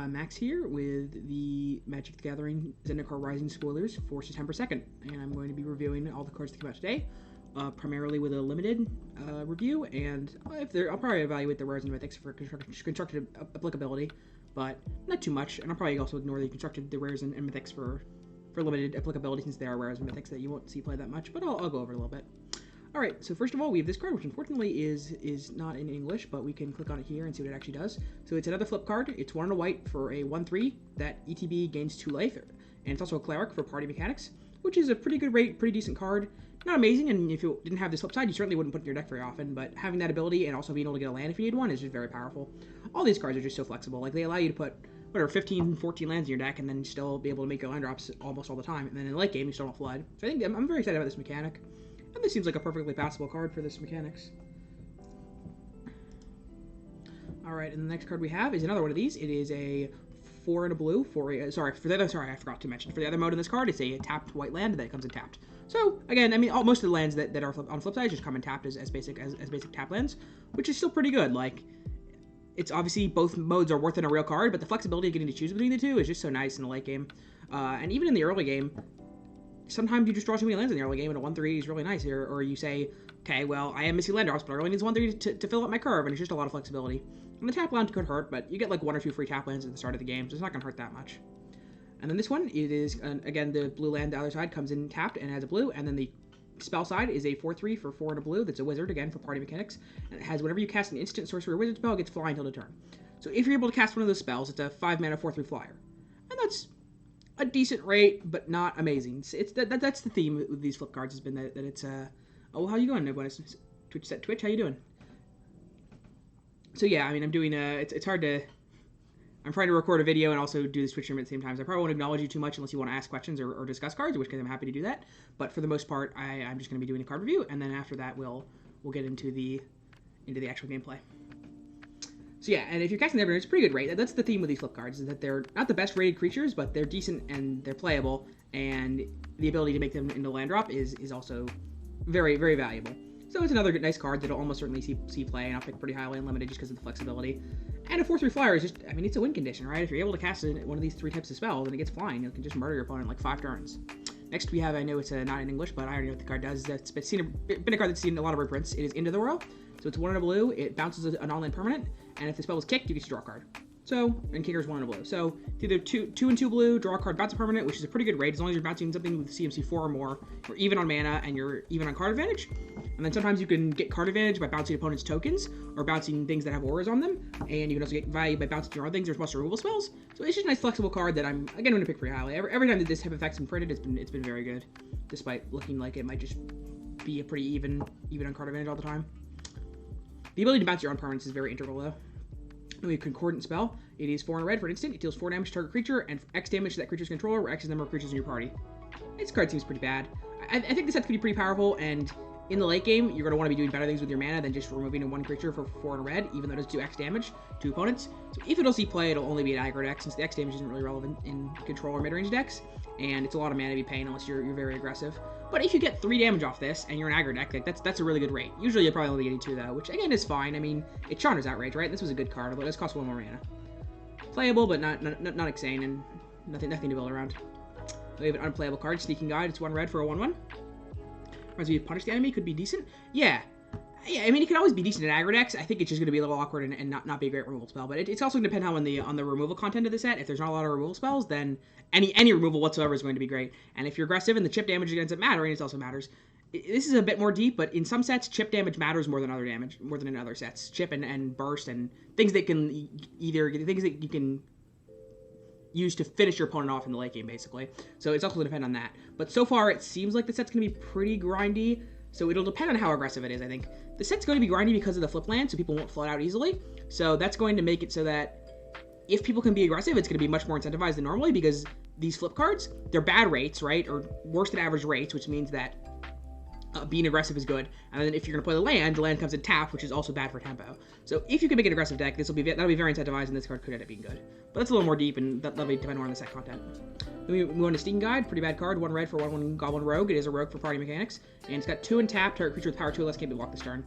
Max here with the Magic the Gathering Zendikar Rising spoilers for September 2nd, and I'm going to be reviewing all the cards that came out today, primarily with a limited review, and I'll probably evaluate the rares and mythics for constructed applicability, but not too much, and I'll probably also ignore the rares and mythics for limited applicability, since they are rares and mythics that you won't see play that much, but I'll go over it a little bit. Alright, so first of all, we have this card, which unfortunately is not in English, but we can click on it here and see what it actually does. So it's another flip card. It's 1 and a white for a 1/3 that ETB gains 2 life, and it's also a cleric for party mechanics, which is a pretty good rate, pretty decent card. Not amazing, and if you didn't have this flip side, you certainly wouldn't put it in your deck very often, but having that ability and also being able to get a land if you need one is just very powerful. All these cards are just so flexible. Like, they allow you to put, whatever, 15, 14 lands in your deck, and then still be able to make your land drops almost all the time, and then in the late game, you still don't flood. So I think I'm very excited about this mechanic. And this seems like a perfectly passable card for this mechanics. Alright, and the next card we have is another one of these. It is a 4 and a blue for a, I forgot to mention. For the other mode in this card, it's a tapped white land that comes in tapped. So, again, I mean, most of the lands that are on flip side just come in tapped as basic tap lands, which is still pretty good. Like, it's obviously both modes are worth in a real card, but the flexibility of getting to choose between the two is just so nice in the late game. And even in the early game, sometimes you just draw too many lands in the early game, and a 1/3 is really nice here. Or you say, okay, well, I am missing land drops, but I only need 1/3 to fill up my curve, and it's just a lot of flexibility. And the tap land could hurt, but you get like 1 or 2 free tap lands at the start of the game, so it's not going to hurt that much. And then this one, it is, again, the blue land, the other side comes in tapped and has a blue, and then the spell side is a 4/3 for 4 and a blue that's a wizard, again, for party mechanics, and it has whenever you cast an instant sorcery or wizard spell, it gets fly until the turn. So if you're able to cast one of those spells, it's a 5 mana 4/3 flyer. And that's a decent rate, but not amazing. That's the theme with these flip cards, has been that it's oh, how you going, everyone? It's Twitch, how you doing? So yeah, I mean, I'm doing it's hard to, I'm trying to record a video and also do this Twitch stream at the same time, so I probably won't acknowledge you too much unless you want to ask questions or discuss cards, in which case I'm happy to do that. But for the most part, I'm just going to be doing a card review, and then after that we'll get into the actual gameplay. So yeah, and if you're casting Everyone, it's a pretty good rate. That's the theme with these flip cards, is that they're not the best rated creatures, but they're decent and they're playable, and the ability to make them into land drop is also very, very valuable. So it's another nice card that'll almost certainly see play, and I'll pick pretty highly and limited just because of the flexibility. And a 4/3 flyer is just, I mean, it's a win condition, right? If you're able to cast one of these 3 types of spells and it gets flying, you can just murder your opponent in like 5 turns. Next we have, I know it's not in English, but I already know what the card does. It's been a card that's seen a lot of reprints. It is Into the World. So it's 1 and a blue, it bounces an all-land permanent, and if the spell is kicked, you get to draw a card. So, and Kicker's 1 and a blue. So, it's either 2 and 2 blue, draw a card, bounce a permanent, which is a pretty good rate, as long as you're bouncing something with CMC 4 or more, you're even on mana, and you're even on card advantage. And then sometimes you can get card advantage by bouncing opponents' tokens, or bouncing things that have auras on them, and you can also get value by bouncing your own things or plus removal spells. So it's just a nice flexible card that I'm, again, going to pick pretty highly. Every time that this type of effect's been printed, it's been very good, despite looking like it might just be a pretty even on card advantage all the time. The ability to bounce your own permanents is very integral, though. We have Concordant Spell. It is 4 and a red for an instant. It deals 4 damage to target creature and X damage to that creature's controller, or X is the number of creatures in your party. This card seems pretty bad. I think this set's going to be pretty powerful, and in the late game, you're going to want to be doing better things with your mana than just removing 1 creature for 4 and a red, even though it does do X damage to opponents. So if it'll see play, it'll only be an aggro deck, since the X damage isn't really relevant in control or mid-range decks, and it's a lot of mana to be paying unless you're very aggressive. But if you get 3 damage off this, and you're an aggro deck, like, that's a really good rate. Usually you're probably only getting 2, though, which, again, is fine. I mean, it's Chandra's Outrage, right? This was a good card, but it does cost 1 more mana. Playable, but not insane, and nothing to build around. We have an unplayable card, Sneaking Guide. It's 1 red for a 1/1. Reminds me of Punish the Enemy, could be decent. Yeah, I mean, it can always be decent in aggro decks. I think it's just going to be a little awkward and not be a great removal spell. But it's also going to depend on the removal content of the set. If there's not a lot of removal spells, then any removal whatsoever is going to be great. And if you're aggressive and the chip damage ends up mattering, it also matters. This is a bit more deep, but in some sets, chip damage matters more than in other sets. Chip and burst and things that can things that you can use to finish your opponent off in the late game, basically. So it's also going to depend on that. But so far, it seems like the set's going to be pretty grindy, so it'll depend on how aggressive it is, I think. The set's going to be grindy because of the flip land, so people won't float out easily. So that's going to make it so that if people can be aggressive, it's going to be much more incentivized than normally, because these flip cards, they're bad rates, right? Or worse than average rates, which means that being aggressive is good. And then if you're going to play the land comes in tap, which is also bad for tempo. So if you can make an aggressive deck, that'll be very incentivized, and this card could end up being good. But that's a little more deep, and that'll be depending on the set content. Then we move on to Sneaking Guide. Pretty bad card. 1 red for 1/1 Goblin Rogue. It is a rogue for party mechanics, and it's got 2 and tap. Target creature with power 2 or less can't be blocked this turn.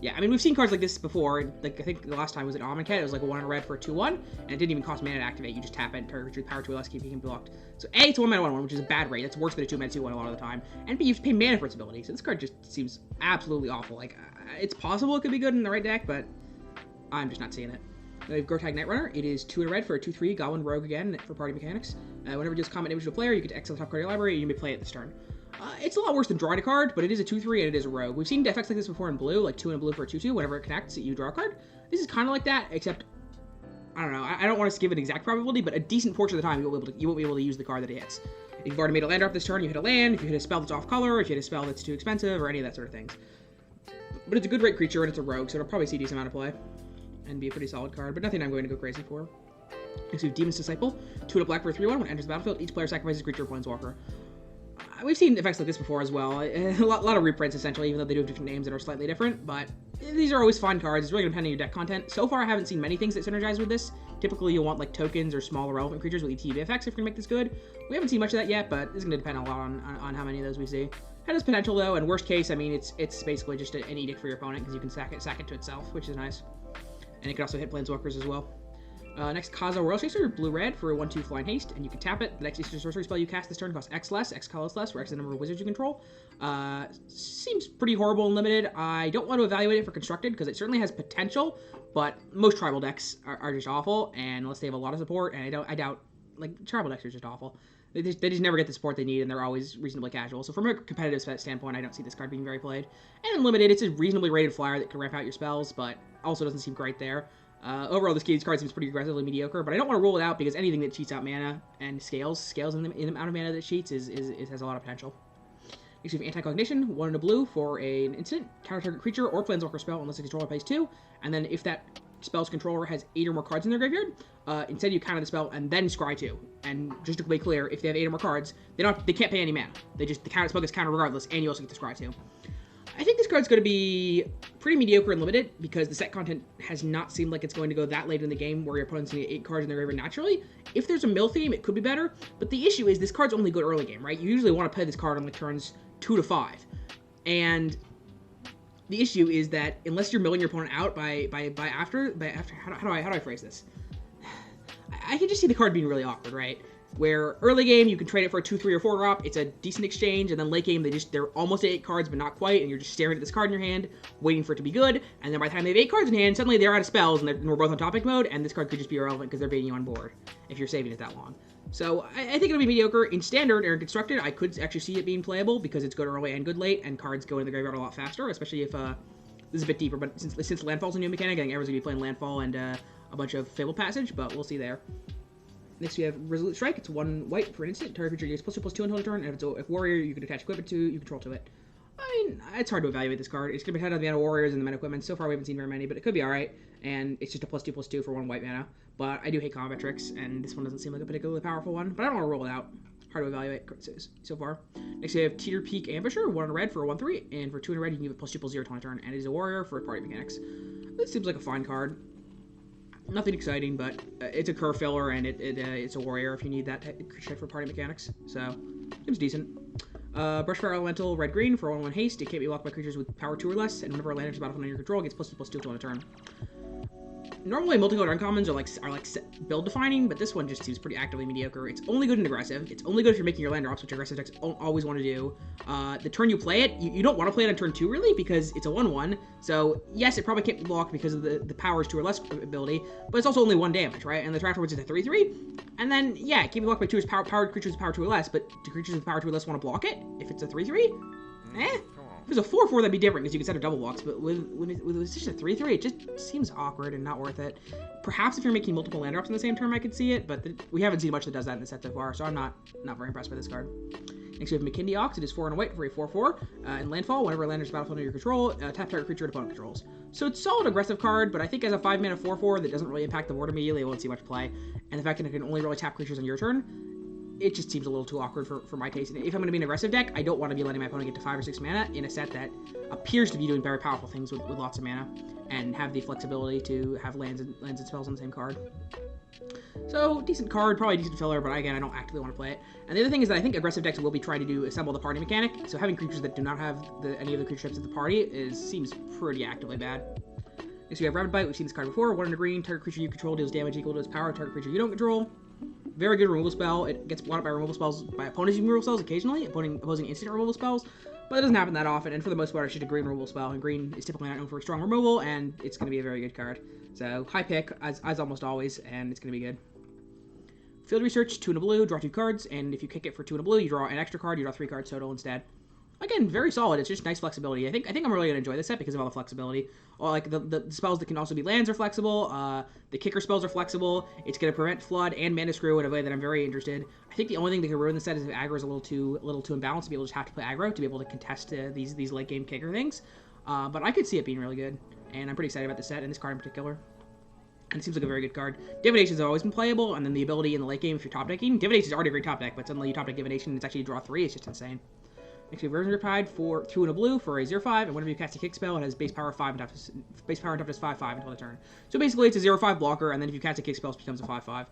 Yeah, I mean, we've seen cards like this before. Like, I think the last time was an Amonkhet. It was like a 1 in red for a 2/1, and it didn't even cost mana to activate. You just tap it and target creature with power 2 or less, keep being blocked. So A, it's a 1 mana 1/1, which is a bad rate. That's worse than a 2 mana 2/1 a lot of the time. And B, you have to pay mana for its ability. So this card just seems absolutely awful. Like, it's possible it could be good in the right deck, but I'm just not seeing it. We have Grotag Nightrunner. It is 2 in red for a 2/3 Goblin Rogue again for party mechanics. Whenever it deals combat damage to a player, you get to exile the top card of your library and you may play it this turn. It's a lot worse than drawing a card, but it is a 2/3 and it is a rogue. We've seen effects like this before in blue, like 2 in blue for a 2/2. Whenever it connects, you draw a card. This is kind of like that, except I don't know. I don't want to give an exact probability, but a decent portion of the time you won't be able to use the card that it hits. If you've already made a land drop this turn, you hit a land. If you hit a spell that's off color, if you hit a spell that's too expensive, or any of that sort of things. But it's a good rate creature and it's a rogue, so it'll probably see a decent amount of play and be a pretty solid card, but nothing I'm going to go crazy for. Next we have Demon's Disciple. 2 in a black for a 3/1. When it enters the battlefield, each player sacrifices a creature or planeswalker. We've seen effects like this before as well. A lot of reprints, essentially, even though they do have different names that are slightly different. But these are always fun cards. It's really going to depend on your deck content. So far, I haven't seen many things that synergize with this. Typically, you'll want like tokens or small relevant creatures with ETB effects if you're going to make this good. We haven't seen much of that yet, but this is going to depend a lot on how many of those we see. It has potential, though, and worst case, I mean, it's basically just an edict for your opponent because you can sack it to itself, which is nice. And it can also hit planeswalkers as well. Next, Kaza Royal Chaser, blue-red for a 1/2 flying haste, and you can tap it. The next sorcery spell you cast this turn costs X less, X colors less, for X the number of wizards you control. Seems pretty horrible and limited. I don't want to evaluate it for constructed, because it certainly has potential, but most tribal decks are just awful, and unless they have a lot of support, and I doubt, like, tribal decks are just awful. They just never get the support they need, and they're always reasonably casual. So from a competitive standpoint, I don't see this card being very played. And in limited, it's a reasonably rated flyer that can ramp out your spells, but also doesn't seem great there. Overall, this card seems pretty aggressively mediocre, but I don't want to rule it out because anything that cheats out mana and scales in the amount of mana that it cheats has a lot of potential. Next, we have Anti-Cognition, 1 in a blue for an instant, counter target creature or planeswalker spell unless the controller pays 2, and then if that spell's controller has 8 or more cards in their graveyard, instead you counter the spell and then scry 2. And just to be clear, if they have 8 or more cards, they can't pay any mana. The spell gets counter regardless, and you also get to scry 2. I think this card's going to be pretty mediocre and limited because the set content has not seemed like it's going to go that late in the game where your opponent's going to get 8 cards in their graveyard naturally. If there's a mill theme, it could be better, but the issue is this card's only good early game, right? You usually want to play this card on like turns 2 to 5, and the issue is that unless you're milling your opponent out by after how do I phrase this? I can just see the card being really awkward, right? Where early game, you can trade it for a 2, 3, or 4 drop. It's a decent exchange, and then late game, they're almost at 8 cards, but not quite, and you're just staring at this card in your hand, waiting for it to be good, and then by the time they have 8 cards in hand, suddenly they're out of spells, and we're both on topic mode, and this card could just be irrelevant because they're baiting you on board, if you're saving it that long. So, I think it'll be mediocre. In Standard or in Constructed, I could actually see it being playable, because it's good early and good late, and cards go in the graveyard a lot faster, especially if, this is a bit deeper, but since Landfall's a new mechanic, I think everyone's going to be playing Landfall and a bunch of Fabled Passage, but we'll see there. Next, we have Resolute Strike. It's 1 white for an instant. Target creature gets +2/+2 until the turn, and if warrior, you can attach equipment to, you control to it. I mean, it's hard to evaluate this card. It's going to be ahead of the mana warriors and the mana equipment. So far, we haven't seen very many, but it could be alright. And it's just a +2/+2 for 1 white mana. But I do hate combat tricks, and this one doesn't seem like a particularly powerful one. But I don't want to rule it out. Hard to evaluate so far. Next, we have Teeter Peak Ambusher. 1 in red for a 1/3, and for 2 in red, you can give it +2/+0 on a turn. And it is a warrior for party mechanics. This seems like a fine card. Nothing exciting, but it's a curve filler, and it's a warrior if you need that creature for party mechanics. So, seems decent. Brushfire Elemental, red-green for 1/1 haste. It can't be blocked by creatures with power 2 or less, and whenever a land enters the battlefield under your control, it gets +2/+2 on a turn. Normally, multicolored uncommons are like build defining, but this one just seems pretty actively mediocre. It's only good in aggressive. It's only good if you're making your land drops, which aggressive decks always want to do. The turn you play it, you don't want to play it on turn 2 really, because it's a 1/1. So yes, it probably can't be blocked because of the powers 2 or less ability, but it's also only 1 damage, right? And the turn afterwards is a 3/3, and then yeah, it can be blocked by powered creatures with power 2 or less. But do creatures with power 2 or less want to block it if it's a 3/3? If it was a 4/4, that'd be different because you can set up double blocks, but with just a 3/3, it just seems awkward and not worth it. Perhaps if you're making multiple land drops in the same turn, I could see it, but we haven't seen much that does that in the set so far, so I'm not very impressed by this card. Next, we have Mckinney Ox. It is 4 and a white for a 4/4. In landfall, whenever a land enters the battlefield under your control, tap target creature and opponent controls. So it's a solid aggressive card, but I think as a 5-mana 4/4 that doesn't really impact the board immediately, it won't see much play. And the fact that it can only really tap creatures on your turn, it just seems a little too awkward for my taste. And if I'm going to be an aggressive deck, I don't want to be letting my opponent get to 5 or 6 mana in a set that appears to be doing very powerful things with lots of mana, and have the flexibility to have lands and spells on the same card. So, decent card, probably a decent filler, but again, I don't actively want to play it. And the other thing is that I think aggressive decks will be trying to assemble the party mechanic, so having creatures that do not have any of the creature types of the party seems pretty actively bad. Next we have Rapid Bite. We've seen this card before. 1 in a green, target creature you control deals damage equal to its power, target creature you don't control. Very good removal spell. It gets blocked by removal spells by opponents using removal spells occasionally, opposing instant removal spells, but it doesn't happen that often, and for the most part it's just a green removal spell, and green is typically not known for strong removal, and it's going to be a very good card. So, high pick, as almost always, and it's going to be good. Field Research, 2 in a blue, draw 2 cards, and if you kick it for 2 in a blue, you draw an extra card, you draw 3 cards total instead. Again, very solid. It's just nice flexibility. I think I'm really gonna enjoy this set because of all the flexibility. Or like the spells that can also be lands are flexible. The kicker spells are flexible. It's gonna prevent flood and mana screw in a way that I'm very interested. I think the only thing that can ruin the set is if aggro is a little too imbalanced to be able to just have to play aggro to be able to contest these late game kicker things. But I could see it being really good, and I'm pretty excited about this set and this card in particular. And it seems like a very good card. Divinations have always been playable, and then the ability in the late game if you're top decking. Divination is already a great top deck, but suddenly you top deck Divination and it's actually draw 3. It's just insane. Next we have Version Riptide for 2 in a blue for a 0/5, and whenever you cast a kick spell, it has base power 5 and toughness 5/5 until the turn. So basically, it's a 0/5 blocker, and then if you cast a kick spell, it becomes a 5/5.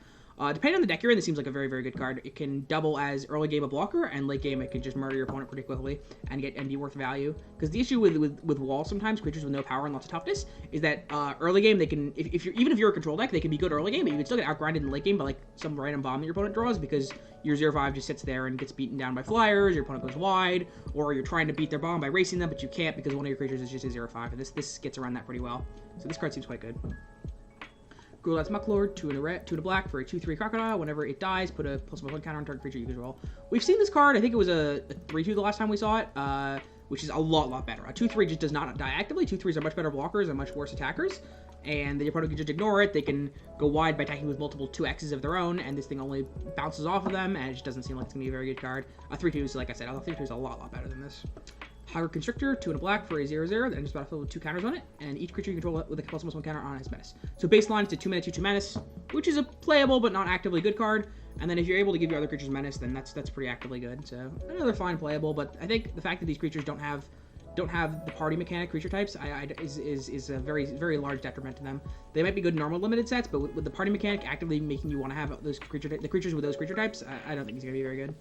Depending on the deck you're in, this seems like a very, very good card. It can double as early game a blocker, and late game it can just murder your opponent pretty quickly and be worth value. Because the issue with walls sometimes, creatures with no power and lots of toughness, is that early game they can, if you're a control deck, they can be good early game, but you can still get outgrinded in late game by like some random bomb that your opponent draws because your 0/5 just sits there and gets beaten down by flyers, your opponent goes wide, or you're trying to beat their bomb by racing them, but you can't because one of your creatures is just a 0/5, and this gets around that pretty well. So this card seems quite good. Gruelat's Mucklord, 2 in a black for a 2/3 Crocodile. Whenever it dies, put a +1 counter on target creature you control. We've seen this card, I think it was a 3/2 the last time we saw it, which is a lot better. A 2/3 just does not die actively. 2/3s are much better blockers and much worse attackers. And the opponent can just ignore it. They can go wide by attacking with multiple 2x's of their own, and this thing only bounces off of them, and it just doesn't seem like it's going to be a very good card. A 3/2 like I said, a 3/2 is a lot better than this. Hybrid Constrictor, 2 in a black for a 0/0 that enters the battlefield with 2 counters on it, and each creature you control with a +1 counter on his menace. So baseline, it's a 2-mana 2/2 menace, which is a playable but not actively good card. And then if you're able to give your other creatures menace, then that's pretty actively good. So another fine playable, but I think the fact that these creatures don't have the party mechanic creature types is a very large detriment to them. They might be good in normal limited sets, but with the party mechanic actively making you want to have the creatures with those creature types, I don't think it's gonna be very good.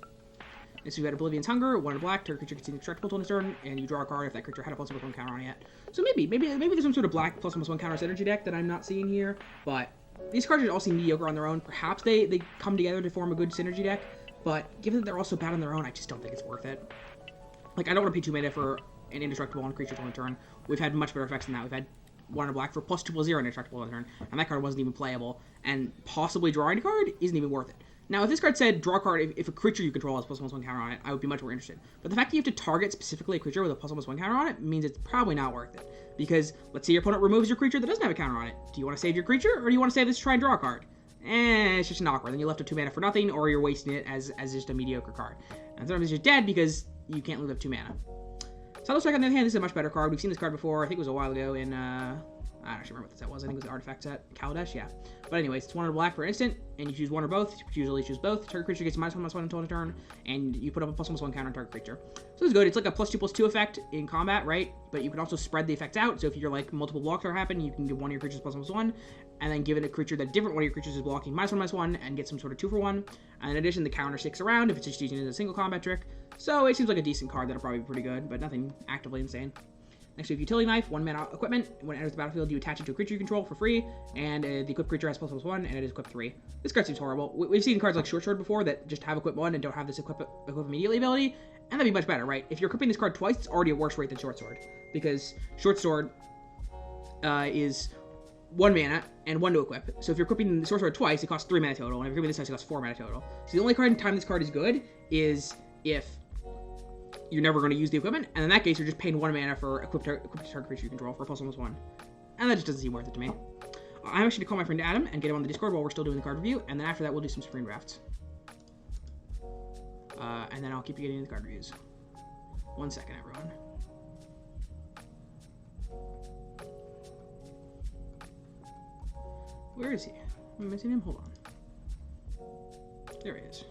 And so you had Oblivion's Hunger, 1 in a black, target creature gets indestructible till its turn, and you draw a card if that creature had a +1 counter on it yet. So maybe there's some sort of black +1 counter synergy deck that I'm not seeing here, but these cards all seem mediocre on their own. Perhaps they come together to form a good synergy deck, but given that they're also bad on their own, I just don't think it's worth it. Like, I don't want to pay 2 mana for an indestructible on creature till the turn. We've had much better effects than that. We've had 1 in a black for +2/+0 indestructible on the turn, and that card wasn't even playable, and possibly drawing a card isn't even worth it. Now, if this card said, draw a card if a creature you control has +1 counter on it, I would be much more interested. But the fact that you have to target specifically a creature with a +1 counter on it means it's probably not worth it. Because, let's say your opponent removes your creature that doesn't have a counter on it. Do you want to save your creature, or do you want to save this to try and draw a card? It's just an awkward. Then you're left with 2 mana for nothing, or you're wasting it as just a mediocre card. And sometimes it's just dead because you can't live up 2 mana. So let's check on the other hand, this is a much better card. We've seen this card before, I think it was a while ago in, I don't actually remember what the set was. I think it was the artifact set. Kaladesh, yeah. But anyways, it's 1 in a black for an instant, and you choose one or both. You usually choose both. Target creature gets -1/-1 until the turn, and you put up a +1/+1 counter on target creature. So it's good. It's like a +2/+2 effect in combat, right? But you can also spread the effects out. So if you're like multiple blocks are happening, you can give one of your creatures +1/+1, and then give it a creature that different one of your creatures is blocking -1/-1, and get some sort of 2-for-1. And in addition, the counter sticks around if it's just using it as a single combat trick. So it seems like a decent card that'll probably be pretty good, but nothing actively insane. Next we have Utility Knife, 1 mana equipment. When it enters the battlefield, you attach it to a creature you control for free, and the equipped creature has +1/+1, and it is equipped 3. This card seems horrible. We've seen cards like Short Sword before that just have equip 1 and don't have this equip immediately ability, and that'd be much better, right? If you're equipping this card twice, it's already a worse rate than Short Sword, because Short Sword is 1 mana and 1 to equip. So if you're equipping the Short Sword twice, it costs 3 mana total, and if you're equipping this twice, it costs 4 mana total. So the only time this card is good is if you're never going to use the equipment, and in that case, you're just paying 1 mana for equipped target creature you control for a +1/+1. And that just doesn't seem worth it to me. I'm actually going to call my friend Adam and get him on the Discord while we're still doing the card review, and then after that, we'll do some screen drafts. And then I'll keep you getting into the card reviews. 1 second, everyone. Where is he? Am I missing him? Hold on. There he is.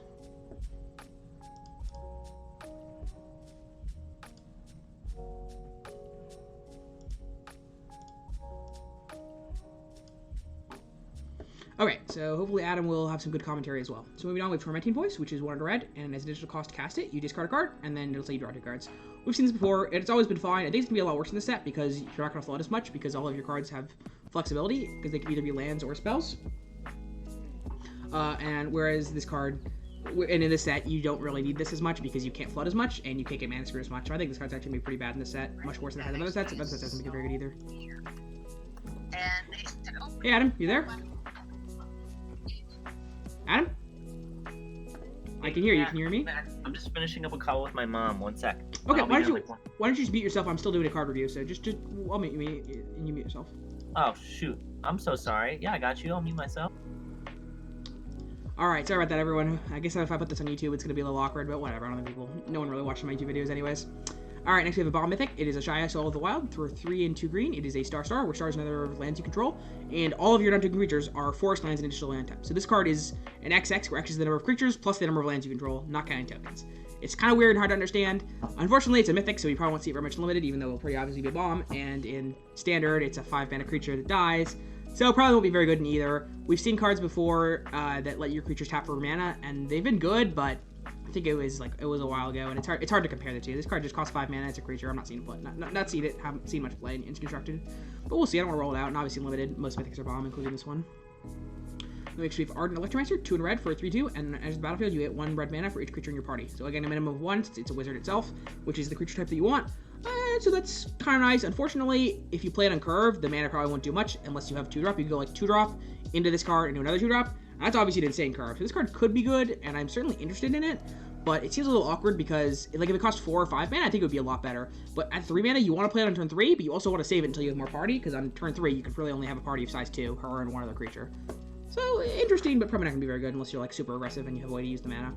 Okay, so hopefully Adam will have some good commentary as well. So moving on, we have Tormenting Voice, which is 1 under red, and as additional cost to cast it, you discard a card, and then it'll say you draw 2 cards. We've seen this before, and it's always been fine. I think it's going to be a lot worse in this set, because you're not going to flood as much, because all of your cards have flexibility, because they can either be lands or spells. And whereas this card, and in this set, you don't really need this as much, because you can't flood as much, and you can't get mana screwed as much. So I think this card's actually going to be pretty bad in this set, much worse than it has in other sets. Other sets doesn't make it very good either. Hey Adam, you there? Adam? I can hear you. Can you hear me? I'm just finishing up a call with my mom. 1 sec. Okay, why don't you just mute yourself? I'm still doing a card review, so just I'll mute you and you mute yourself. Oh shoot, I'm so sorry. Yeah, I got you. I'll mute myself. Alright, sorry about that, everyone. I guess if I put this on YouTube, it's gonna be a little awkward, but whatever. I don't think no one really watches my YouTube videos anyways. Alright, next we have a Balian Mythic. It is a Shia Soul of the Wild for 3 and 2 green. It is a star, where star is another lands you control, and all of your non-token creatures are forest lands and additional land type. So this card is an XX, where X is the number of creatures plus the number of lands you control, not counting tokens. It's kind of weird and hard to understand. Unfortunately, it's a Mythic, so you probably won't see it very much limited, even though it'll pretty obviously be a bomb, and in Standard, it's a 5-mana creature that dies, so probably won't be very good in either. We've seen cards before that let your creatures tap for mana, and they've been good, but I think it was a while ago, and it's hard to compare the two. This card just costs 5 mana. It's a creature. I'm not seeing play. Not seen it. Haven't seen much play in Constructed, but we'll see. I don't want to roll it out. And obviously limited. Most Mythics are bomb, including this one. Then we actually have Ardent Electromancer, 2 in red for a 3/2, and as the battlefield, you get 1 red mana for each creature in your party. So again, a minimum of 1. It's a wizard itself, which is the creature type that you want. So that's kind of nice. Unfortunately, if you play it on curve, the mana probably won't do much unless you have 2-drop. You can go like 2-drop into this card into another 2-drop. That's obviously an insane curve. So this card could be good, and I'm certainly interested in it. But it seems a little awkward because, like, if it costs 4 or 5 mana, I think it would be a lot better. But at 3 mana, you want to play it on turn 3, but you also want to save it until you have more party, because on turn 3, you could really only have a party of size 2, her and one other creature. So, interesting, but probably not going to be very good unless you're, like, super aggressive and you have a way to use the mana.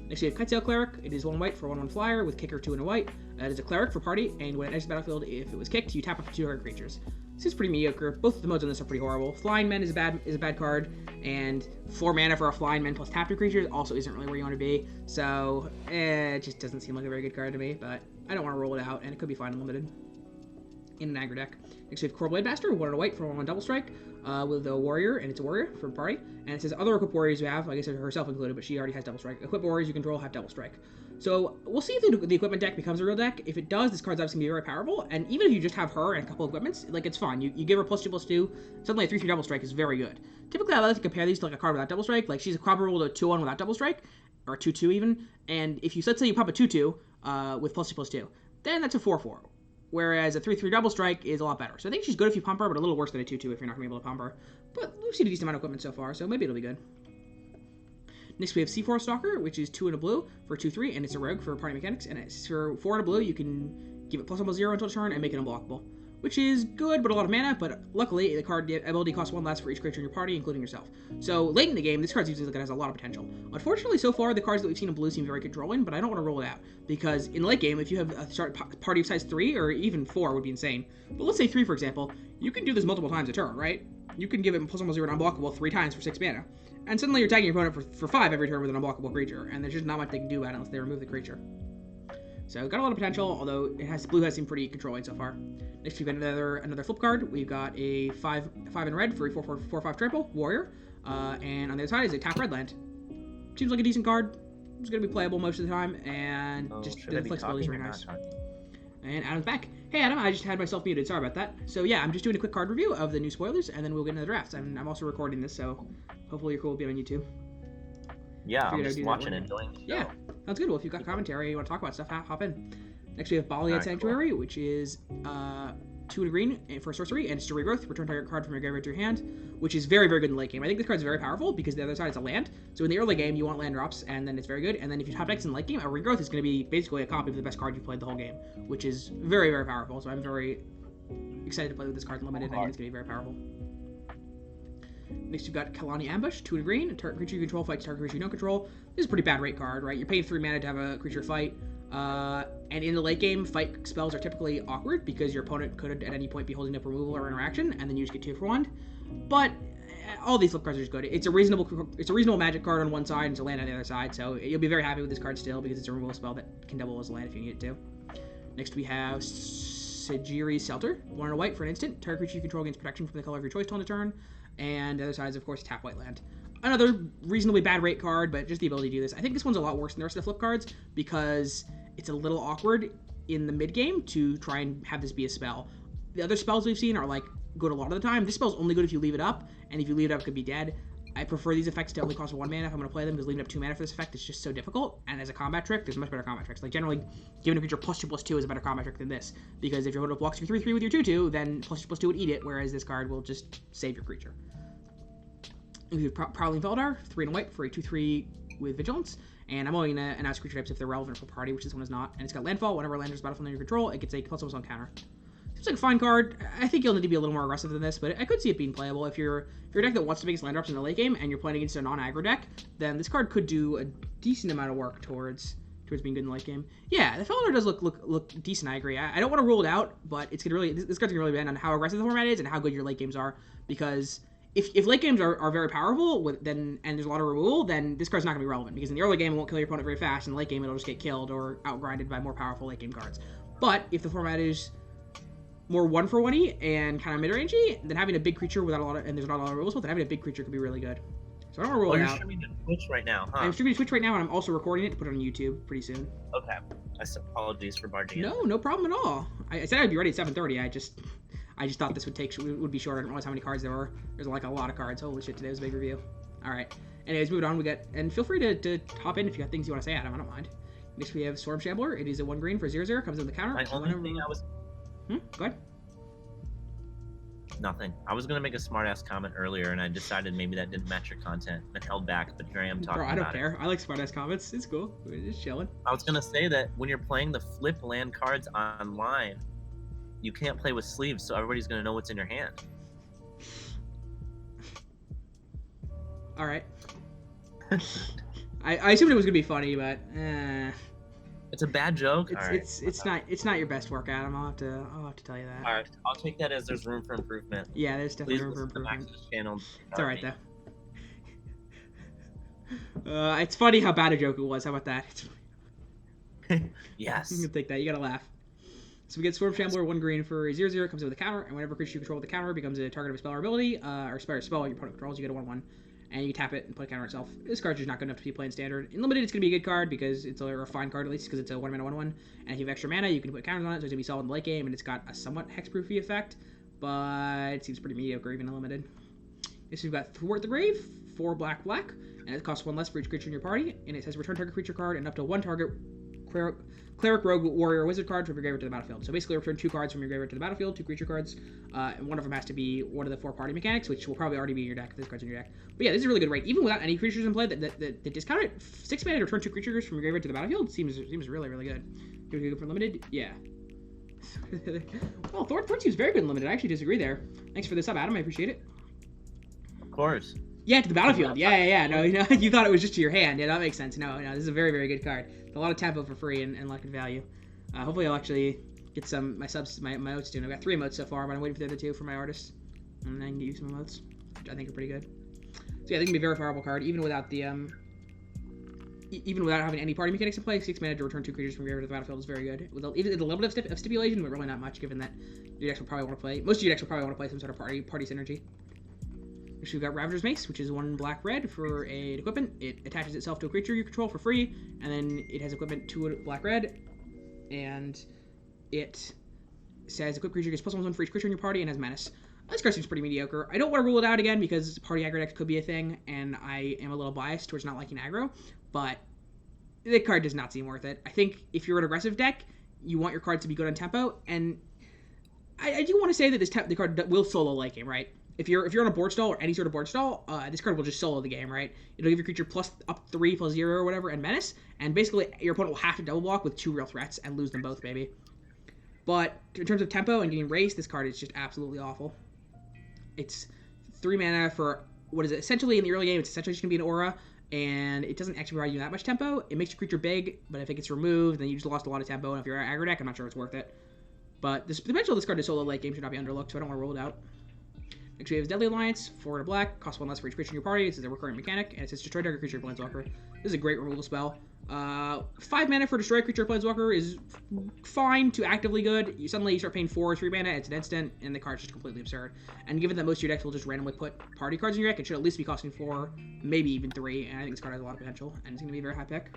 Next, we have Kitesail Cleric. It is 1 white for 1/1 flyer with kicker 2 and a white. It is a cleric for party, and when it enters the battlefield, if it was kicked, you tap up to 2 other creatures. This is pretty mediocre. Both of the modes on this are pretty horrible. Flying Men is a bad card, and 4 mana for a Flying Men plus tap 2 creatures also isn't really where you want to be. So, it just doesn't seem like a very good card to me, but I don't want to roll it out, and it could be fine limited in an aggro deck. Next we have Core Blade Master, 1 and a white for 1/1 double strike, with a warrior, and it's a warrior for party. And it says other equipped warriors you have, I guess herself included, but she already has double strike. Equipped warriors you control have double strike. So we'll see if the equipment deck becomes a real deck. If it does, this card's obviously going to be very powerful. And even if you just have her and a couple of equipments, like, it's fine. You give her +2/+2, suddenly a 3/3 double strike is very good. Typically, I like to compare these to like a card without double strike. Like, she's comparable to a 2/1 without double strike, or a 2/2 even. And if you, let's say you pop a 2/2 with +2/+2, then that's a 4/4. Whereas a 3/3 double strike is a lot better. So I think she's good if you pump her, but a little worse than a 2/2 if you're not going to be able to pump her. But we've seen a decent amount of equipment so far, so maybe it'll be good. Next we have Seaforth Stalker, which is 2 and a blue for 2/3, and it's a rogue for party mechanics. And it's for 4 and a blue, you can give it +1/+0 until turn and make it unblockable, which is good, but a lot of mana. But luckily, the card ability costs 1 less for each creature in your party, including yourself. So late in the game, this card seems like it has a lot of potential. Unfortunately, so far the cards that we've seen in blue seem very controlling, but I don't want to roll it out because in late game, if you have a party of size 3 or even 4 would be insane. But let's say 3, for example, you can do this multiple times a turn, right? You can give it +1/+0 and unblockable 3 times for 6 mana. And suddenly you're tagging your opponent for 5 every turn with an unblockable creature, and there's just not much they can do about it unless they remove the creature. So got a lot of potential, although blue has seemed pretty controlling so far. Next we've got another flip card. We've got a 5 in red for a 4/4/5 trample warrior, and on the other side is a tap red land. Seems like a decent card. It's going to be playable most of the time, and just the flexibility is very nice. And Adam's back. Hey Adam, I just had myself muted. Sorry about that. So yeah, I'm just doing a quick card review of the new spoilers, and then we'll get into the drafts. And I'm also recording this, so hopefully you're cool with being on YouTube. Yeah, I'm just watching and enjoying the show. Yeah, sounds good. Well, if you've got commentary, you want to talk about stuff, hop in. Next we have Balian Sanctuary, cool. Which is 2 and a green for sorcery, and it's to regrowth. Return target card from your graveyard to your hand, which is very, very good in the late game. I think this card's very powerful because the other side is a land. So in the early game, you want land drops, and then it's very good. And then if you top decks in the late game, a regrowth is going to be basically a copy of the best card you played the whole game, which is very, very powerful. So I'm very excited to play with this card limited. I think it's going to be very powerful. Next, you've got Kalani Ambush, 2 and a green. Target creature you control fights target creature you don't control. This is a pretty bad rate card, right? You're paying 3 mana to have a creature fight. And in the late game, fight spells are typically awkward because your opponent could at any point be holding up removal or interaction, and then you just get 2 for 1. But all these flip cards are just good. It's a reasonable magic card on one side and it's a land on the other side, so you'll be very happy with this card still because it's a removal spell that can double as a land if you need it to. Next we have Sid Jiri Shelter, 1 and a white for an instant. Target creature you control gains protection from the color of your choice till end of turn. and the other side is, of course, tap white land. Another reasonably bad rate card, but just the ability to do this. I think this one's a lot worse than the rest of the flip cards because it's a little awkward in the mid game to try and have this be a spell. The other spells we've seen are like good a lot of the time. This spell's only good if you leave it up, and if you leave it up, it could be dead. I prefer these effects to only cost 1 mana if I'm going to play them, because leaving up 2 mana for this effect is just so difficult. And as a combat trick, there's much better combat tricks. Like, generally, giving a creature +2/+2 is a better combat trick than this, because if your opponent blocks your 3/3 with your 2/2, then +2/+2 would eat it, whereas this card will just save your creature. We have Prowling Veldar, 3 and a white for a 2/3 with Vigilance, and I'm only going to announce creature types if they're relevant for party, which this one is not. And it's got landfall. Whenever a land enters the battlefield under your control, it gets a +1/+1 counter. Seems like a fine card. I think you'll need to be a little more aggressive than this, but I could see it being playable. If you're a deck that wants to make its land drops in the late game and you're playing against a non-aggro deck, then this card could do a decent amount of work towards being good in the late game. Yeah, the Felidar does look decent. I agree. I don't want to rule it out, but it's gonna really this card's gonna really depend on how aggressive the format is and how good your late games are. Because if late games are very powerful, and there's a lot of removal, then this card's not gonna be relevant. Because in the early game it won't kill your opponent very fast, and in the late game it'll just get killed or outgrinded by more powerful late game cards. But if the format is more 1-for-1-y and kind of mid-rangey, then having a big creature without a lot of, and there's not a lot of rules, then having a big creature could be really good. So I don't want to rule it out. You're streaming to Twitch right now, huh? I'm streaming to Twitch right now, and I'm also recording it to put it on YouTube pretty soon. Okay. Apologies for barging in. No problem at all. I said I'd be ready at 7:30. I just thought this would be short. I didn't realize how many cards there were. There's like a lot of cards. Holy shit, today was a big review. All right. Anyways, moving on. And feel free to hop in if you got things you want to say, Adam. I don't mind. Next we have Storm Shambler. It is a 1 green for 0/0. Comes in the counter. My only thing Go ahead. Nothing. I was gonna make a smart-ass comment earlier, and I decided maybe that didn't match your content and held back. But here I am talking. Bro, I don't care. I like smart-ass comments. It's cool. We're just chilling. I was gonna say that when you're playing the flip land cards online, you can't play with sleeves, so everybody's gonna know what's in your hand. All right. I assumed it was gonna be funny, but it's a bad joke. It's not your best work, Adam. I'll have to tell you that. All right, I'll take that as there's room for improvement. Yeah, there's definitely Please room for listen to improvement. Max's channel. It's all right though. It's funny how bad a joke it was. How about that? Yes. You can take that. You gotta laugh. So we get Storm Shambler, 1 green for 0/0. Comes in with a counter, and whenever a creature you control with the counter becomes a target of a spell or ability, or spell your opponent controls, you get a 1/1. And you tap it and put a counter itself. This card's just not good enough to be playing standard. In limited, it's going to be a good card because it's a refined card, at least because it's a 1 mana 1/1. And if you have extra mana, you can put counters on it, so it's going to be solid in the late game, and it's got a somewhat hexproofy effect, but it seems pretty mediocre even in limited. Next, we've got Thwart the Grave, 4 black, and it costs 1 less for each creature in your party, and it says return target creature card and up to 1 target Cleric, Rogue, Warrior, Wizard card from your graveyard to the battlefield. So basically return 2 cards from your graveyard to the battlefield, 2 creature cards, and one of them has to be one of the 4 party mechanics, which will probably already be in your deck if this card's in your deck. But yeah, this is a really good rate. Even without any creatures in play that discount it, 6 mana to return 2 creatures from your graveyard to the battlefield seems really, really good. Do we go for limited? Yeah. Well, Thor seems very good in limited. I actually disagree there. Thanks for the sub, Adam. I appreciate it. Of course. Yeah, to the battlefield. Yeah. No, you thought it was just to your hand. Yeah, that makes sense. No, this is a very, very good card. A lot of tempo for free and luck and value. Hopefully I'll actually get my emotes soon. I've got 3 emotes so far, but I'm waiting for the other 2 for my artists. And then I can use some emotes, which I think are pretty good. So yeah, they can be a very powerful card, even without the even without having any party mechanics to play. 6 mana to return 2 creatures from graveyard to the battlefield is very good. With even the level of stipulation, but really not much, given that your decks will probably want to play. Most of your decks will probably want to play some sort of party synergy. Next, we've got Ravager's Mace, which is 1 black-red for an equipment. It attaches itself to a creature you control for free, and then it has equipment 2 black-red, and it says equipped creature gets +1/+1 for each creature in your party and has menace. This card seems pretty mediocre. I don't want to rule it out again because party aggro decks could be a thing, and I am a little biased towards not liking aggro, but the card does not seem worth it. I think if you're an aggressive deck, you want your cards to be good on tempo, and I do want to say that the card will solo late game, right? If you're on a board stall or any sort of board stall, this card will just solo the game, right? It'll give your creature +3, +0 or whatever, and menace, and basically your opponent will have to double block with 2 real threats and lose them both, maybe. But in terms of tempo and getting race, this card is just absolutely awful. It's 3 mana for what is it? Essentially in the early game, it's essentially just gonna be an aura, and it doesn't actually provide you that much tempo. It makes your creature big, but if it gets removed, then you just lost a lot of tempo. And if you're an aggro deck, I'm not sure it's worth it. But the potential of this card to solo late game should not be underlooked, so I don't want to rule it out. Next we have Deadly Alliance, 4 and a black, costs 1 less for each creature in your party. This is a recurring mechanic, and it says destroy target creature or planeswalker. This is a great removal spell. 5 mana for destroy creature or planeswalker is fine to actively good. Suddenly you start paying 4 or 3 mana, it's an instant, and the card's just completely absurd. And given that most of your decks will just randomly put party cards in your deck, it should at least be costing 4, maybe even 3, and I think this card has a lot of potential, and it's going to be a very high pick.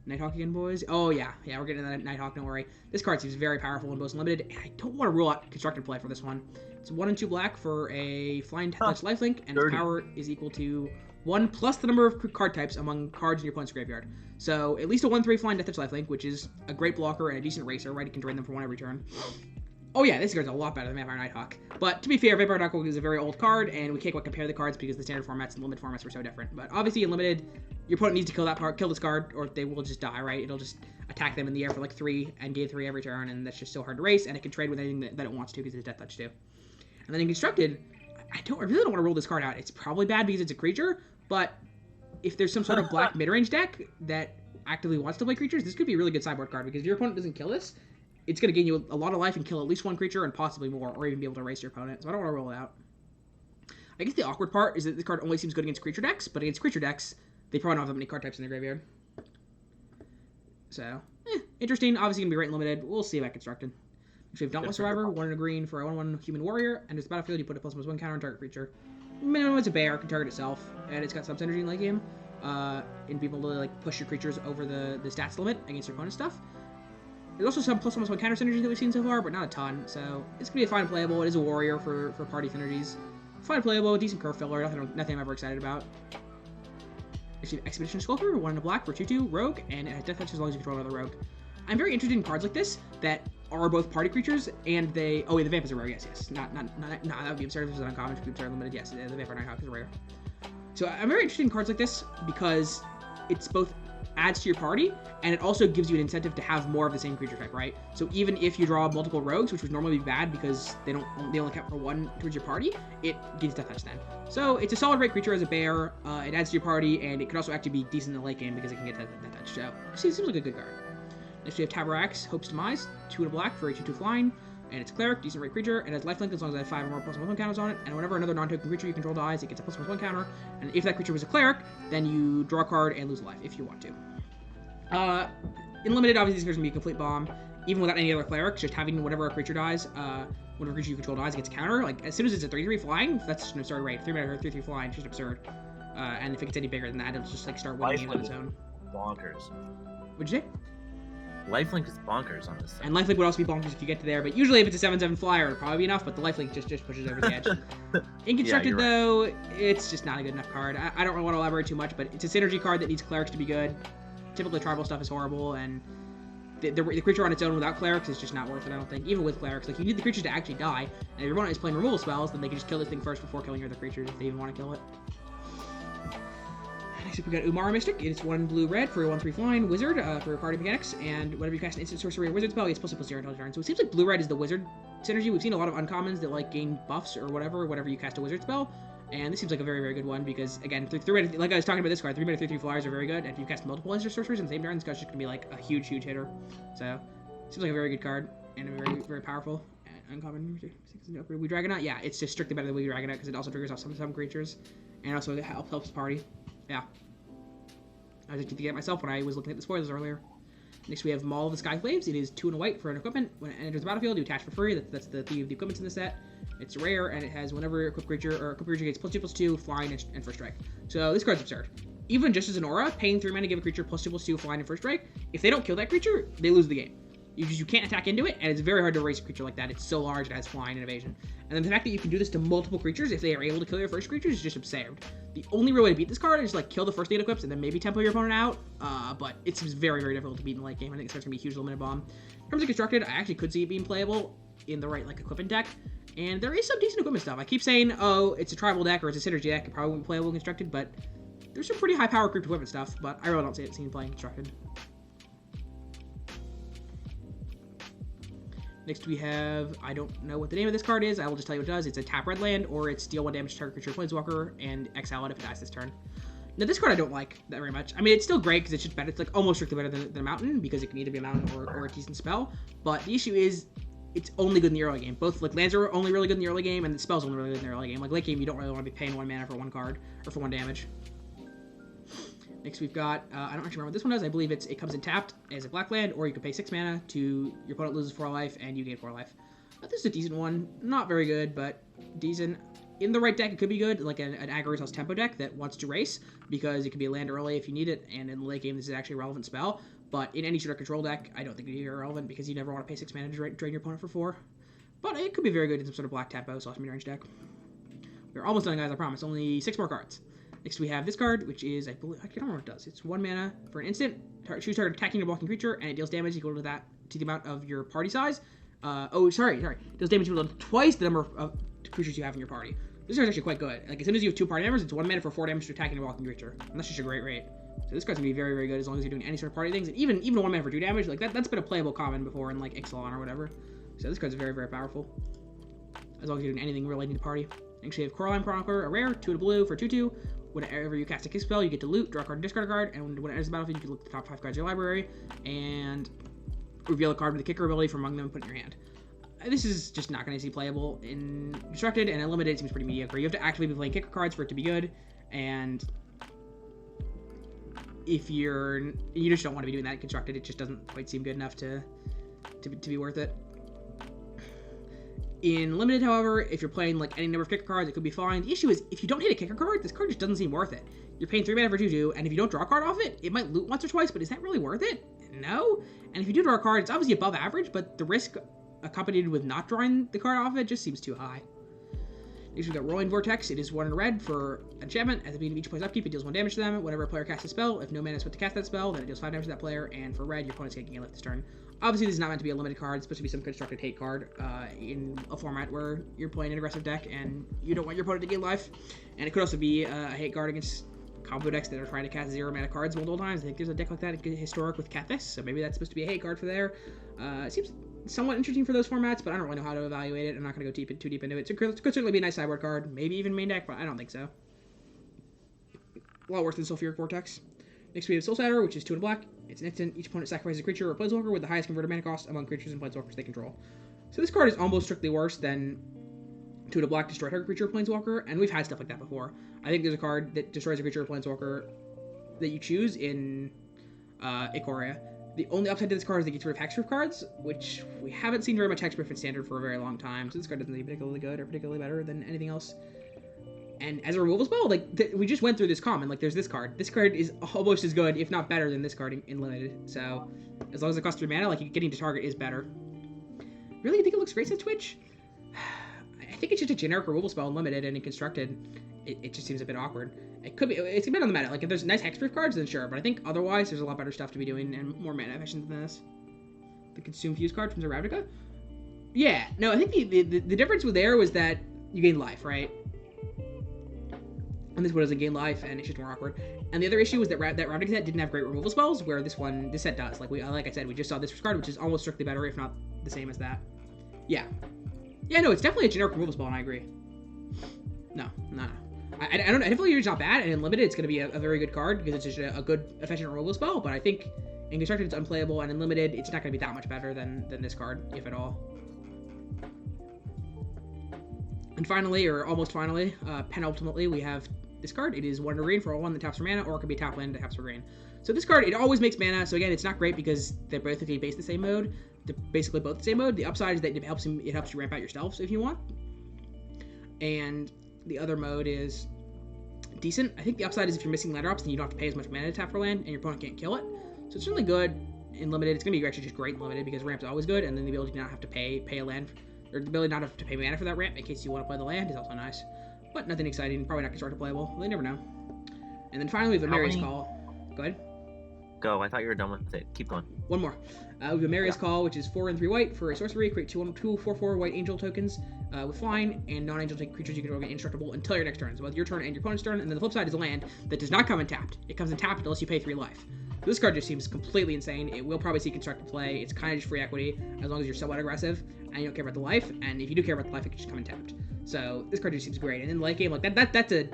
Nighthawk again, boys. Oh, yeah, we're getting that Nighthawk, don't worry. This card seems very powerful in both limited, and I don't want to rule out constructed play for this one. It's 1 and 2 black for a flying touch lifelink, and its power is equal to 1 plus the number of card types among cards in your opponent's graveyard. So, at least a 1/3 flying death touch lifelink, which is a great blocker and a decent racer, right? You can drain them for 1 every turn. Oh yeah, this card's a lot better than Vampire Nighthawk. But to be fair, Vampire Nighthawk is a very old card, and we can't quite compare the cards because the standard formats and limited formats were so different. But obviously, in limited, your opponent needs to kill this card, or they will just die, right? It'll just attack them in the air for like 3 and gain 3 every turn, and that's just so hard to race, and it can trade with anything that it wants to because it's death touch too. And then in constructed, I really don't want to roll this card out. It's probably bad because it's a creature, but if there's some sort of black mid-range deck that actively wants to play creatures, this could be a really good sideboard card, because if your opponent doesn't kill this, it's going to gain you a lot of life and kill at least 1 creature and possibly more, or even be able to erase your opponent, so I don't want to roll it out. I guess the awkward part is that this card only seems good against creature decks, but against creature decks, they probably don't have that many card types in their graveyard. So, interesting. Obviously going to be right in limited. We'll see about constructed. Next we have Dauntless Survivor, 1 and a green for a 1/1 human warrior, and it's battlefield, you put a +1/+1 counter on target creature. Minimum it's a bear, can target itself, and it's got some synergy in late game, and be able to like push your creatures over the stats limit against your opponent's stuff. There's also some +1/+1 counter synergy that we've seen so far, but not a ton, so it's gonna be a fine playable. It is a warrior for party synergies. Fine playable, decent curve filler, nothing I'm ever excited about. Next we have Expedition Skulker, 1 and a black for 2/2 rogue, and it has death touch as long as you control another rogue. I'm very interested in cards like this that are both party creatures, and they... Oh, wait, the Vamp is a rare, yes. Not that would be absurd if it was an uncommon, if it was limited, yes, the Vampire Nighthawk is a rare. So I'm very interested in cards like this, because it's both adds to your party, and it also gives you an incentive to have more of the same creature type, right? So even if you draw multiple rogues, which would normally be bad because they only count for 1 towards your party, it gives death touch then. So it's a solid rate creature as a bear, it adds to your party, and it could also actually be decent in the late game because it can get death touch, so it seems like a good card. Next we have Tabarax, Hope's Demise, 2 and a black for a 2/2 flying, and it's a cleric, decent rate creature, and has lifelink as long as it has 5 or more +1/+1 counters on it, and whenever another non-token creature you control dies, it gets a +1/+1 counter, and if that creature was a cleric, then you draw a card and lose a life, if you want to. In limited, obviously this card's gonna be a complete bomb, even without any other clerics, just having whenever a creature dies, whenever a creature you control dies, it gets a counter, like, as soon as it's a 3/3 flying, that's just an absurd rate, 3 mana 3/3 flying, it's just absurd, and if it gets any bigger than that, it'll just, like, start winning games on its own. Bonkers. What'd you say? Lifelink is bonkers on this thing. And lifelink would also be bonkers if you get to there, but usually if it's a 7/7 flyer, it'll probably be enough, but the lifelink just pushes over the edge. In constructed, though, it's just not a good enough card. I don't really want to elaborate too much, but it's a synergy card that needs clerics to be good. Typically, tribal stuff is horrible, and the creature on its own without clerics is just not worth it, I don't think. Even with clerics, like, you need the creatures to actually die, and if your opponent is playing removal spells, then they can just kill this thing first before killing your other creatures, if they even want to kill it. Next up we got Umar Mystic. It's 1 blue-red for a 1/3 flying wizard for party mechanics, and whenever you cast an instant sorcery or wizard spell, it gets +0/+0 until turn. So it seems like blue-red is the wizard synergy. We've seen a lot of uncommons that like gain buffs or whatever whenever you cast a wizard spell, and this seems like a very, very good one because, again, like I was talking about this card, 3 mana 3/3 flyers are very good, and if you cast multiple instant sorceries in the same turn, this card's just going to be like a huge, huge hitter. So it seems like a very good card, and a very, very powerful. Uncommon, We Dragonaut? Yeah, it's just strictly better than We Dragonaut because it also triggers off some creatures, and also it helps party. Yeah. I was thinking it myself when I was looking at the spoilers earlier. Next we have Maul of the Sky Flames. It is 2 and a white for an equipment. When it enters the battlefield, you attach for free. That's the theme of the equipments in the set. It's rare, and it has whenever equipped creature gets +2/+2, flying, and first strike. So this card's absurd. Even just as an aura, paying 3 mana to give a creature +2/+2, flying, and first strike, if they don't kill that creature, they lose the game. You can't attack into it, and it's very hard to erase a creature like that. It's so large, it has flying and evasion. And then the fact that you can do this to multiple creatures if they are able to kill your first creatures is just absurd. The only real way to beat this card is like kill the first 8 equips and then maybe tempo your opponent out, but it seems very, very difficult to beat in the late game. I think this card's gonna be a huge limited bomb. In terms of constructed, I actually could see it being playable in the right like equipment deck, and there is some decent equipment stuff. I keep saying, oh, it's a tribal deck or it's a synergy deck, it probably won't be playable in constructed, but there's some pretty high power creep equipment stuff, but I really don't see it seen playing constructed. Next we have, I don't know what the name of this card is, I will just tell you what it does. It's a tap red land, or it's deal 1 damage to target creature planeswalker, and exile it if it dies this turn. Now this card I don't like that very much. I mean, it's still great because it's just better, it's like almost strictly better than a mountain, because it can either be a mountain or a decent spell, but the issue is, it's only good in the early game. Both, like, lands are only really good in the early game, and the spell's only really good in the early game. Like, late game, you don't really want to be paying 1 mana for 1 card, or for 1 damage. Next, we've got, I don't actually remember what this one does. I believe it comes in tapped as a black land, or you can pay 6 mana to your opponent loses 4 life, and you gain 4 life. This is a decent one. Not very good, but decent. In the right deck, it could be good, like an Aggro House Tempo deck that wants to race, because it can be a land early if you need it, and in the late game, this is actually a relevant spell. But in any sort of control deck, I don't think it'd be relevant, because you never want to pay 6 mana to drain your opponent for 4. But it could be very good in some sort of black tempo / mid-range deck. We're almost done, guys, I promise. Only 6 more cards. Next, we have this card, which is, I can't remember what it does. It's 1 mana for an instant. Choose target attacking or blocking creature, and it deals damage equal to the amount of your party size. Sorry. It does damage equal to twice the number of creatures you have in your party. This card's actually quite good. Like, as soon as you have 2 party members, it's 1 mana for 4 damage to attacking or blocking creature. And that's just a great rate. So this card's gonna be very, very good as long as you're doing any sort of party things. And even 1 mana for 2 damage, like, that's been a playable common before in, like, Ixalan or whatever. So this card's very, very powerful. As long as you're doing anything relating to party. Next, we have Coraline Chronicler, a rare, 2 to blue for 2/2. Whenever you cast a kick spell, you get to loot, draw a card, and discard a card, and when it enters the battlefield, you can look at the top 5 cards of your library, and reveal a card with the kicker ability from among them and put it in your hand. This is just not going to be playable in Constructed, and Unlimited seems pretty mediocre. You have to actively be playing kicker cards for it to be good, and if you just don't want to be doing that in Constructed, it just doesn't quite seem good enough to be worth it. In Limited, however, if you're playing like any number of kicker cards, it could be fine. The issue is, if you don't hit a kicker card, this card just doesn't seem worth it. You're paying 3 mana for 2/2, and if you don't draw a card off it, it might loot once or twice, but is that really worth it? No. And if you do draw a card, it's obviously above average, but the risk accompanied with not drawing the card off it just seems too high. Next, we've got Rolling Vortex. It is 1 in red for enchantment. At the beginning of each player's upkeep, it deals 1 damage to them. Whenever a player casts a spell, if no mana is spent to cast that spell, then it deals 5 damage to that player, and for red, your opponent's taking a lift this turn. Obviously, this is not meant to be a limited card. It's supposed to be some constructed hate card in a format where you're playing an aggressive deck and you don't want your opponent to gain life. And it could also be a hate card against combo decks that are trying to cast 0 mana cards multiple times. I think there's a deck like that in Historic with Kethis, so maybe that's supposed to be a hate card for there. It seems somewhat interesting for those formats, but I don't really know how to evaluate it. I'm not going to go too deep into it. It could certainly be a nice sideboard card, maybe even main deck, but I don't think so. A lot worse than Sulfuric Vortex. Next, we have Soulsider, which is 2 in black. It's an instant. Each opponent sacrifices a creature or planeswalker with the highest converted mana cost among creatures and planeswalkers they control. So this card is almost strictly worse than 2 in black, destroy target creature or planeswalker, and we've had stuff like that before. I think there's a card that destroys a creature or planeswalker that you choose in Ikoria. The only upside to this card is it gets rid of hexproof cards, which we haven't seen very much hexproof in Standard for a very long time, so this card doesn't seem particularly good or particularly better than anything else. And as a removal spell, like, we just went through this common. Like, there's this card. This card is almost as good, if not better, than this card in Limited. So, as long as it costs 3 mana, like, getting to target is better. Really? You think it looks great at Twitch? I think it's just a generic removal spell in Limited, and in Constructed, it just seems a bit awkward. It could be, it's a bit on the meta. Like, if there's nice hexproof cards, then sure. But I think otherwise, there's a lot better stuff to be doing and more mana efficient than this. The Consume Fuse card from Ravnica? Yeah. No, I think the difference with there was that you gain life, right? And this one doesn't gain life, and it's just more awkward. And the other issue was that Ravnica set didn't have great removal spells, where this set does. Like I said, we just saw this card, which is almost strictly better, if not the same as that. Yeah. Yeah, no, it's definitely a generic removal spell, and I agree. No. I don't know. I feel like it's not bad, and in Limited, it's going to be a very good card, because it's just a good, efficient removal spell, but I think in Constructed, it's unplayable, and in Limited, it's not going to be that much better than this card, if at all. And finally, or almost finally, penultimately, we have this card. It is 1 green for 1 that taps for mana, or it could be a tap land that taps for green. So this card, it always makes mana. So again, it's not great because they're both based the same mode. They're basically both the same mode. The upside is that it helps you ramp out your stealths if you want. And the other mode is decent. I think the upside is if you're missing land drops, then you don't have to pay as much mana to tap for land, and your opponent can't kill it. So it's certainly good in Limited. It's going to be actually just great in Limited because ramp's always good, and then the ability to not have to pay a land, or the ability not have to pay mana for that ramp in case you want to play the land is also nice. But nothing exciting, probably not Constructed playable. Well, you never know. And then finally, we have Amari's Call. Go ahead. Go. I thought you were done with it. Keep going. One more. We have Amari's Call, which is 4 and 3 white for a sorcery. Create 2/4 white angel tokens with flying, and non-angel creatures you can get indestructible until your next turn. So both your turn and your opponent's turn. And then the flip side is a land that does not come in tapped. It comes in tapped unless you pay 3 life. So this card just seems completely insane. It will probably see Constructed play. It's kind of just free equity as long as you're somewhat aggressive and you don't care about the life. And if you do care about the life, it can just come in tapped. So this card just seems great. And in late game, like that's a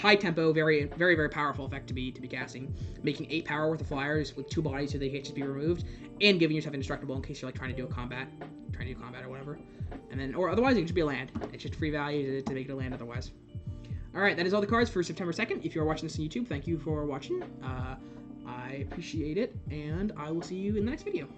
high tempo, very, very, very powerful effect to be casting, making 8 power worth of flyers with 2 bodies so they can't just be removed, and giving yourself indestructible in case you're like trying to do combat or whatever. And then, or otherwise it can just be a land. It's just free value to make it a land otherwise. All right, that is all the cards for September 2nd. If you're watching this on YouTube, thank you for watching. I appreciate it, and I will see you in the next video.